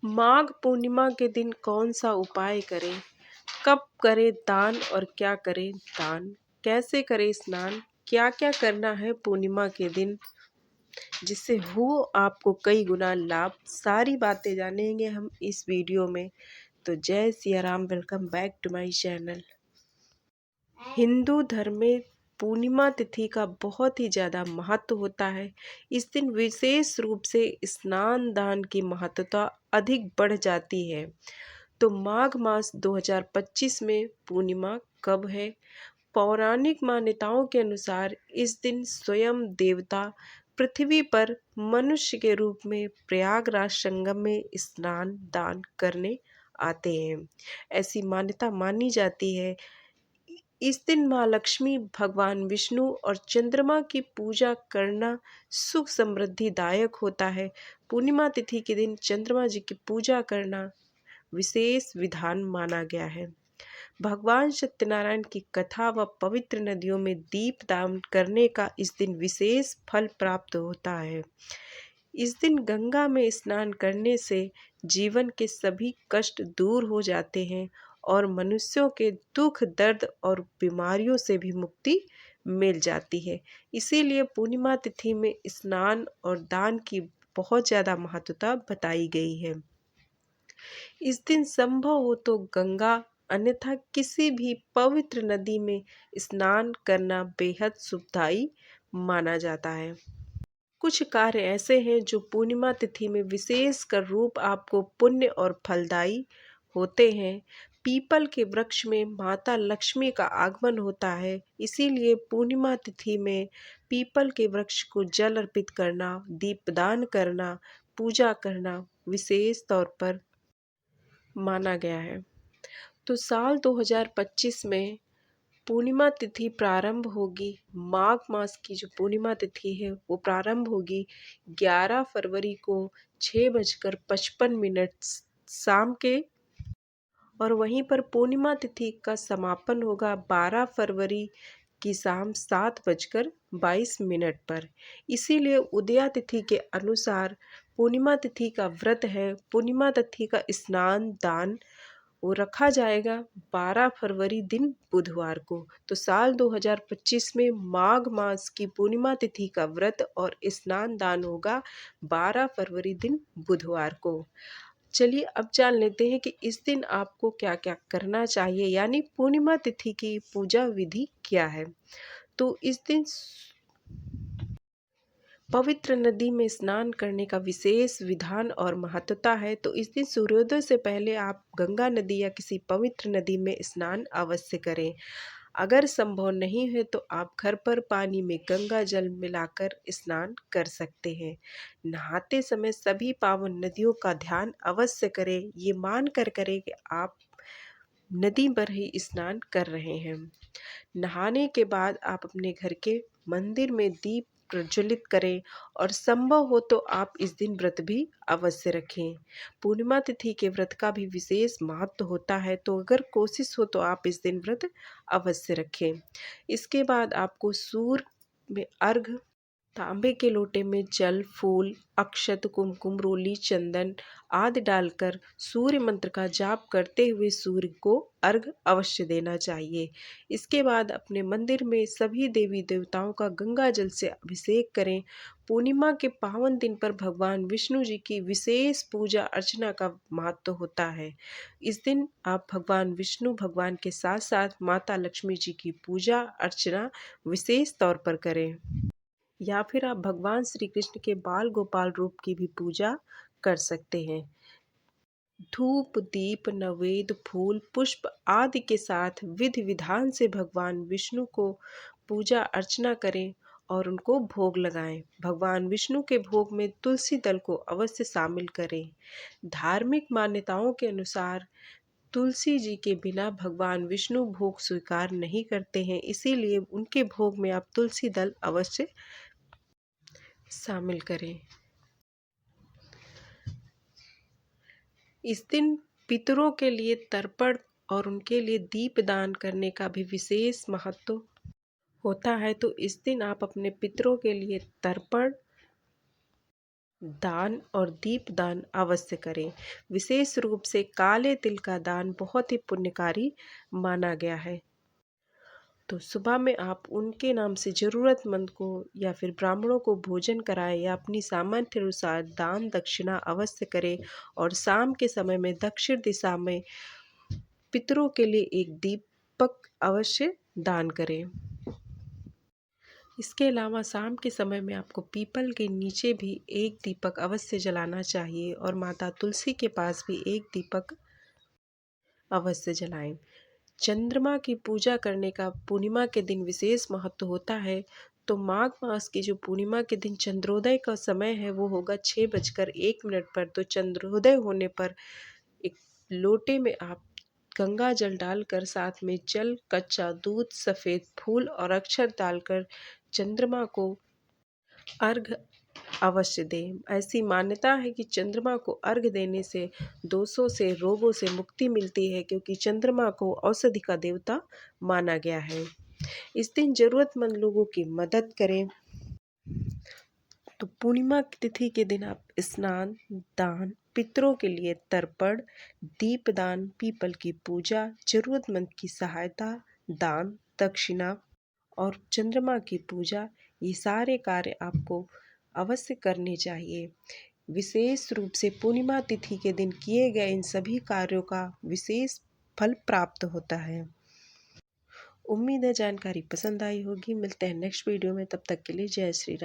माघ पूर्णिमा के दिन कौन सा उपाय करें? कब करें दान और क्या करें दान? कैसे करें स्नान? क्या क्या करना है पूर्णिमा के दिन जिससे हो आपको कई गुना लाभ? सारी बातें जानेंगे हम इस वीडियो में। तो जय Siya Ram, welcome back to my channel. Hindu धर्म में पूर्णिमा तिथि का बहुत ही ज़्यादा महत्व होता है। इस दिन विशेष रूप से स्नान दान की महत्वता अधिक बढ़ जाती है। तो माघ मास 2025 में पूर्णिमा कब है? पौराणिक मान्यताओं के अनुसार इस दिन स्वयं देवता पृथ्वी पर मनुष्य के रूप में प्रयागराज संगम में स्नान दान करने आते हैं। ऐसी मान्यता मानी जाती है। इस दिन माँ लक्ष्मी, भगवान विष्णु और चंद्रमा की पूजा करना सुख समृद्धि दायक होता है। पूर्णिमा तिथि के दिन चंद्रमा जी की पूजा करना विशेष विधान माना गया है। भगवान सत्यनारायण की कथा व पवित्र नदियों में दीप दान करने का इस दिन विशेष फल प्राप्त होता है। इस दिन गंगा में स्नान करने से जीवन के सभी कष्ट दूर हो जाते हैं और मनुष्यों के दुख दर्द और बीमारियों से भी मुक्ति मिल जाती है। इसीलिए पूर्णिमा तिथि में स्नान और दान की बहुत ज़्यादा महत्वता बताई गई है। इस दिन संभव हो तो गंगा अन्यथा किसी भी पवित्र नदी में स्नान करना बेहद शुभदायी माना जाता है। कुछ कार्य ऐसे हैं जो पूर्णिमा तिथि में विशेष कर रूप आपको पुण्य और फलदायी होते हैं। पीपल के वृक्ष में माता लक्ष्मी का आगमन होता है, इसीलिए पूर्णिमा तिथि में पीपल के वृक्ष को जल अर्पित करना, दीपदान करना, पूजा करना विशेष तौर पर माना गया है। तो साल 2025 में पूर्णिमा तिथि प्रारंभ होगी। माघ मास की जो पूर्णिमा तिथि है वो प्रारंभ होगी 11 फरवरी को 6:55 शाम के, और वहीं पर पूर्णिमा तिथि का समापन होगा 12 फरवरी की शाम 7:22 पर। इसीलिए उदया तिथि के अनुसार पूर्णिमा तिथि का व्रत है, पूर्णिमा तिथि का स्नान दान वो रखा जाएगा 12 फरवरी दिन बुधवार को। तो साल 2025 में माघ मास की पूर्णिमा तिथि का व्रत और स्नान दान होगा 12 फरवरी दिन बुधवार को। चलिए अब जान लेते हैं कि इस दिन आपको क्या क्या करना चाहिए, यानी पूर्णिमा तिथि की पूजा विधि क्या है। तो इस दिन पवित्र नदी में स्नान करने का विशेष विधान और महत्वता है। तो इस दिन सूर्योदय से पहले आप गंगा नदी या किसी पवित्र नदी में स्नान अवश्य करें। अगर संभव नहीं है तो आप घर पर पानी में गंगा जल मिलाकर स्नान कर सकते हैं। नहाते समय सभी पावन नदियों का ध्यान अवश्य करें, ये मान कर करें कि आप नदी पर ही स्नान कर रहे हैं। नहाने के बाद आप अपने घर के मंदिर में दीप प्रज्वलित करें और संभव हो तो आप इस दिन व्रत भी अवश्य रखें। पूर्णिमा तिथि के व्रत का भी विशेष महत्व होता है, तो अगर कोशिश हो तो आप इस दिन व्रत अवश्य रखें। इसके बाद आपको सूर्य में अर्घ, तांबे के लोटे में जल, फूल, अक्षत, कुमकुम, रोली, चंदन आदि डालकर सूर्य मंत्र का जाप करते हुए सूर्य को अर्घ अवश्य देना चाहिए। इसके बाद अपने मंदिर में सभी देवी देवताओं का गंगा जल से अभिषेक करें। पूर्णिमा के पावन दिन पर भगवान विष्णु जी की विशेष पूजा अर्चना का महत्व होता है। इस दिन आप भगवान विष्णु भगवान के साथ साथ माता लक्ष्मी जी की पूजा अर्चना विशेष तौर पर करें, या फिर आप भगवान श्री कृष्ण के बाल गोपाल रूप की भी पूजा कर सकते हैं। धूप, दीप, नवेद, फूल, पुष्प आदि के साथ विधि विधान से भगवान विष्णु को पूजा अर्चना करें और उनको भोग लगाएं। भगवान विष्णु के भोग में तुलसी दल को अवश्य शामिल करें। धार्मिक मान्यताओं के अनुसार तुलसी जी के बिना भगवान विष्णु भोग स्वीकार नहीं करते हैं, इसीलिए उनके भोग में आप तुलसी दल अवश्य शामिल करें। इस दिन पितरों के लिए तर्पण और उनके लिए दीप दान करने का भी विशेष महत्व होता है। तो इस दिन आप अपने पितरों के लिए तर्पण, दान और दीपदान अवश्य करें। विशेष रूप से काले तिल का दान बहुत ही पुण्यकारी माना गया है। तो सुबह में आप उनके नाम से ज़रूरतमंद को या फिर ब्राह्मणों को भोजन कराएं या अपनी सामर्थ्य अनुसार दान दक्षिणा अवश्य करें। और शाम के समय में दक्षिण दिशा में पितरों के लिए एक दीपक अवश्य दान करें। इसके अलावा शाम के समय में आपको पीपल के नीचे भी एक दीपक अवश्य जलाना चाहिए और माता तुलसी के पास भी एक दीपक अवश्य जलाएं। चंद्रमा की पूजा करने का पूर्णिमा के दिन विशेष महत्व होता है। तो माघ मास की जो पूर्णिमा के दिन चंद्रोदय का समय है वो होगा 6:01 पर। तो चंद्रोदय होने पर एक लोटे में आप गंगा जल डालकर साथ में जल, कच्चा दूध, सफ़ेद फूल और अक्षर डालकर चंद्रमा को अर्घ अवश्य दें। ऐसी मान्यता है कि चंद्रमा को अर्घ देने से दोषों से, रोगों से मुक्ति मिलती है, क्योंकि चंद्रमा को औषधि का देवता माना गया है। इस दिन जरूरतमंद लोगों की मदद करें। तो पूर्णिमा की तिथि के दिन आप स्नान, दान, पितरों के लिए तर्पण, दीपदान, पीपल की पूजा, जरूरतमंद की सहायता, दान दक्षिणा और चंद्रमा की पूजा, ये सारे कार्य आपको अवश्य करने चाहिए। विशेष रूप से पूर्णिमा तिथि के दिन किए गए इन सभी कार्यों का विशेष फल प्राप्त होता है। उम्मीद है जानकारी पसंद आई होगी। मिलते हैं नेक्स्ट वीडियो में, तब तक के लिए जय श्री राम।